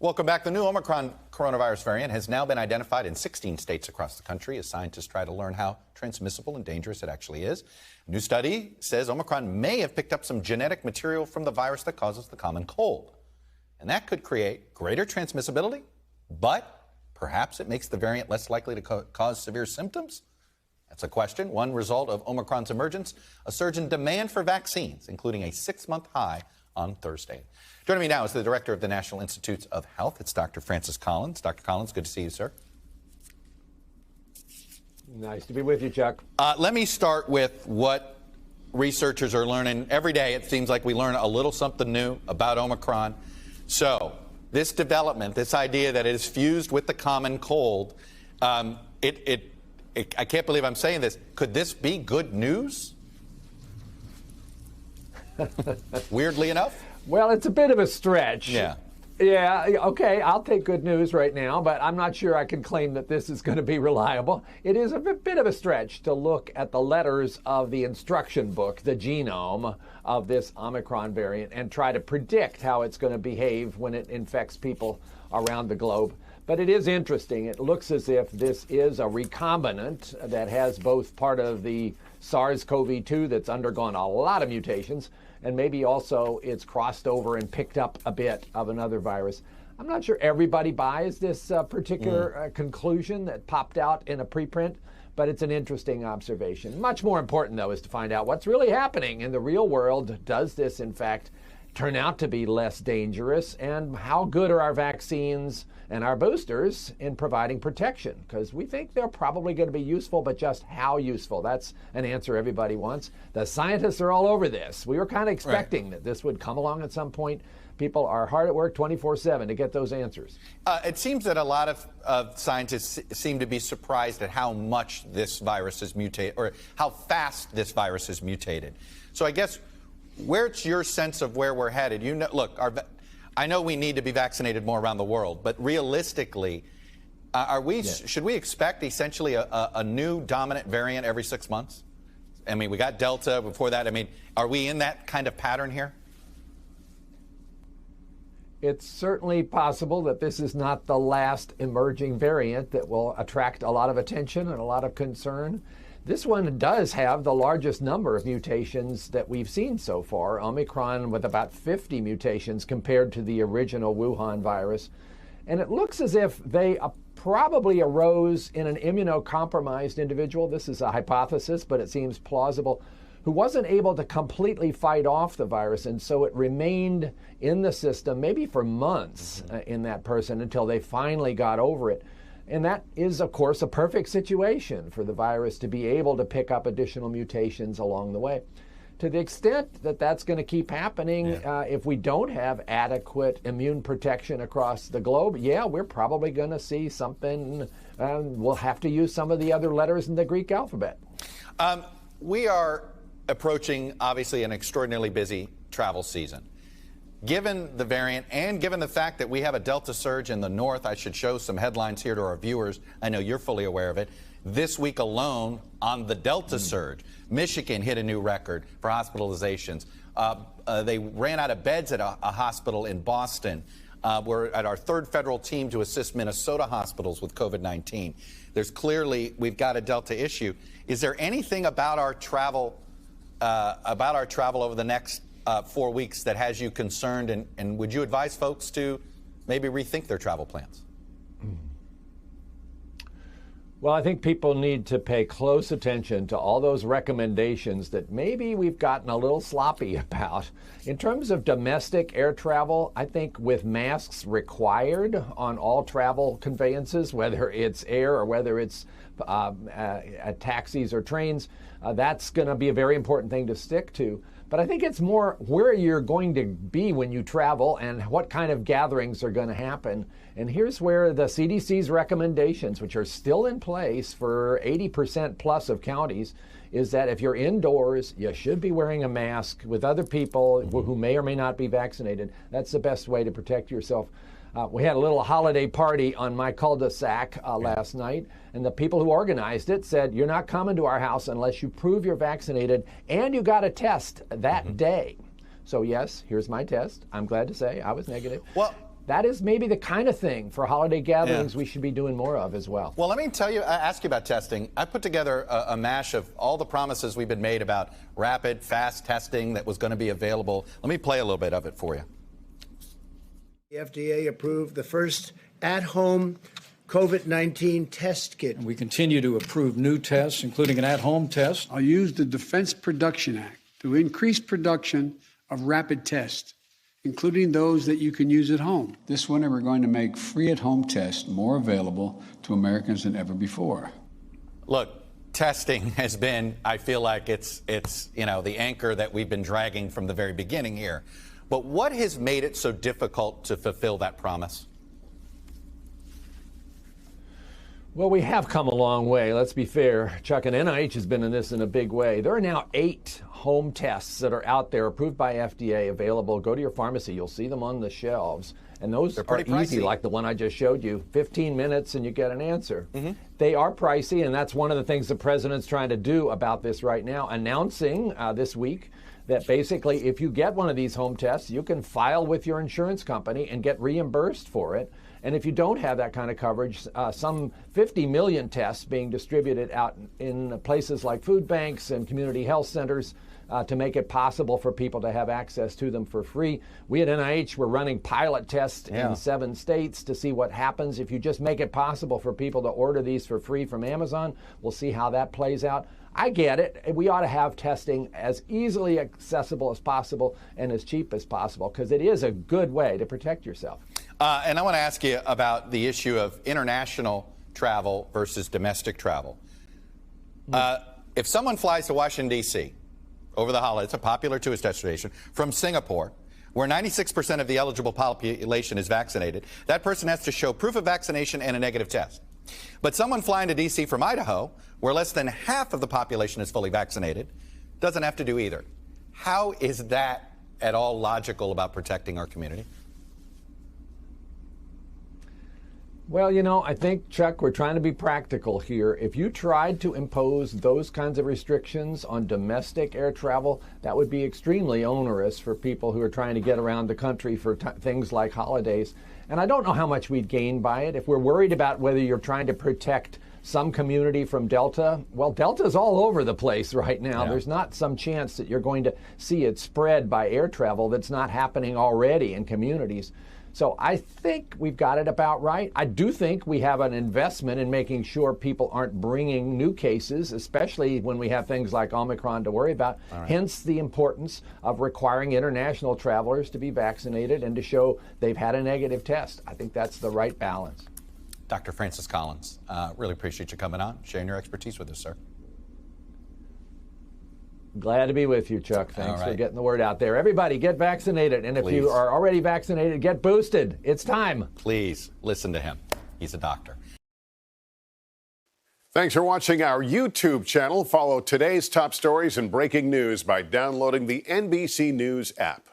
Welcome back. The new Omicron coronavirus variant has now been identified in 16 states across the country as scientists try to learn how transmissible and dangerous it actually is. A new study says Omicron may have picked up some genetic material from the virus that causes the common cold. And that could create greater transmissibility, but perhaps it makes the variant less likely to cause severe symptoms? That's a question. One result of Omicron's emergence, a surge in demand for vaccines, including a 6-month high on Thursday. Joining me now is the director of the National Institutes of Health. It's Dr. Francis Collins. Dr. Collins, good to see you, sir. Nice to be with you, Chuck. Let me start with what researchers are learning. Every day it seems like we learn a little something new about Omicron. So this development, this idea that it is fused with the common cold, I can't believe I'm saying this. Could this be good news? Weirdly enough? Well, it's a bit of a stretch. Yeah. Yeah, okay, I'll take good news right now, but I'm not sure I can claim that this is going to be reliable. It is a bit of a stretch to look at the letters of the instruction book, the genome of this Omicron variant, and try to predict how it's going to behave when it infects people around the globe. But it is interesting. It looks as if this is a recombinant that has both part of the SARS-CoV-2 that's undergone a lot of mutations, and maybe also it's crossed over and picked up a bit of another virus. I'm not sure everybody buys this particular conclusion that popped out in a preprint, but it's an interesting observation. Much more important, though, is to find out what's really happening in the real world. Does this, in fact, turn out to be less dangerous? And how good are our vaccines and our boosters in providing protection? Because we think they're probably going to be useful, but just how useful? That's an answer everybody wants. The scientists are all over this. We were kind of expecting that this would come along at some point. People are hard at work 24/7 to get those answers. It seems that a lot of scientists seem to be surprised at how much this virus is mutated, or how fast this virus is mutated. So I guess, where's your sense of where we're headed? You know, look, I know we need to be vaccinated more around the world, but realistically, should we expect essentially a new dominant variant every 6 months? I mean, we got Delta before that. I mean, are we in that kind of pattern here? It's certainly possible that this is not the last emerging variant that will attract a lot of attention and a lot of concern. This one does have the largest number of mutations that we've seen so far, Omicron with about 50 mutations compared to the original Wuhan virus. And it looks as if they probably arose in an immunocompromised individual. This is a hypothesis, but it seems plausible, who wasn't able to completely fight off the virus. And so it remained in the system maybe for months in that person until they finally got over it. And that is, of course, a perfect situation for the virus to be able to pick up additional mutations along the way. To the extent that that's going to keep happening, if we don't have adequate immune protection across the globe, we're probably going to see something. We'll have to use some of the other letters in the Greek alphabet. We are approaching, obviously, an extraordinarily busy travel season. Given the variant and given the fact that we have a Delta surge in the north, I should show some headlines here to our viewers. I know you're fully aware of it. This week alone on the Delta surge, Michigan hit a new record for hospitalizations. They ran out of beds at a hospital in Boston. We're at our third federal team to assist Minnesota hospitals with COVID-19. We've got a Delta issue. Is there anything about our travel over the next 4 weeks that has you concerned, and would you advise folks to maybe rethink their travel plans? Well, I think people need to pay close attention to all those recommendations that maybe we've gotten a little sloppy about. In terms of domestic air travel, I think with masks required on all travel conveyances, whether it's air or whether it's taxis or trains, that's going to be a very important thing to stick to. But I think it's more where you're going to be when you travel and what kind of gatherings are going to happen. And here's where the CDC's recommendations, which are still in place for 80% plus of counties, is that if you're indoors, you should be wearing a mask with other people who may or may not be vaccinated. That's the best way to protect yourself. We had a little holiday party on my cul-de-sac last night, and the people who organized it said, you're not coming to our house unless you prove you're vaccinated and you got a test that day. So yes, here's my test. I'm glad to say I was negative. Well, that is maybe the kind of thing for holiday gatherings we should be doing more of as well. Well, let me ask you about testing. I put together a mash of all the promises we've been made about rapid, fast testing that was going to be available. Let me play a little bit of it for you. The FDA approved the first at-home COVID-19 test kit. And we continue to approve new tests, including an at-home test. I'll use the Defense Production Act to increase production of rapid tests, including those that you can use at home. This winter, we're going to make free at-home tests more available to Americans than ever before. Look, testing has been, I feel like it's the anchor that we've been dragging from the very beginning here. But what has made it so difficult to fulfill that promise? Well, we have come a long way, let's be fair. Chuck, and NIH has been in this in a big way. There are now 8 home tests that are out there approved by FDA, available. Go to your pharmacy, you'll see them on the shelves. And those are easy, like the one I just showed you. 15 minutes and you get an answer. They are pricey, and that's one of the things the president's trying to do about this right now, announcing this week that basically if you get one of these home tests, you can file with your insurance company and get reimbursed for it. And if you don't have that kind of coverage, some 50 million tests being distributed out in places like food banks and community health centers to make it possible for people to have access to them for free. We at NIH were running pilot tests in 7 states to see what happens if you just make it possible for people to order these for free from Amazon. We'll see how that plays out. I get it. We ought to have testing as easily accessible as possible and as cheap as possible, because it is a good way to protect yourself. And I want to ask you about the issue of international travel versus domestic travel. If someone flies to Washington, D.C. over the holiday, it's a popular tourist destination, from Singapore, where 96% of the eligible population is vaccinated, that person has to show proof of vaccination and a negative test. But someone flying to D.C. from Idaho, where less than half of the population is fully vaccinated, doesn't have to do either. How is that at all logical about protecting our community? Well, you know, I think, Chuck, we're trying to be practical here. If you tried to impose those kinds of restrictions on domestic air travel, that would be extremely onerous for people who are trying to get around the country for things like holidays. And I don't know how much we'd gain by it. If we're worried about whether you're trying to protect some community from Delta, well, Delta's all over the place right now. There's not some chance that you're going to see it spread by air travel that's not happening already in communities. So I think we've got it about right. I do think we have an investment in making sure people aren't bringing new cases, especially when we have things like Omicron to worry about. Hence the importance of requiring international travelers to be vaccinated and to show they've had a negative test. I think that's the right balance. Dr. Francis Collins, really appreciate you coming on, sharing your expertise with us, sir. Glad to be with you, Chuck. Thanks for getting the word out there. Everybody, get vaccinated. And if you are already vaccinated, get boosted. It's time. Please listen to him. He's a doctor. Thanks for watching our YouTube channel. Follow today's top stories and breaking news by downloading the NBC News app.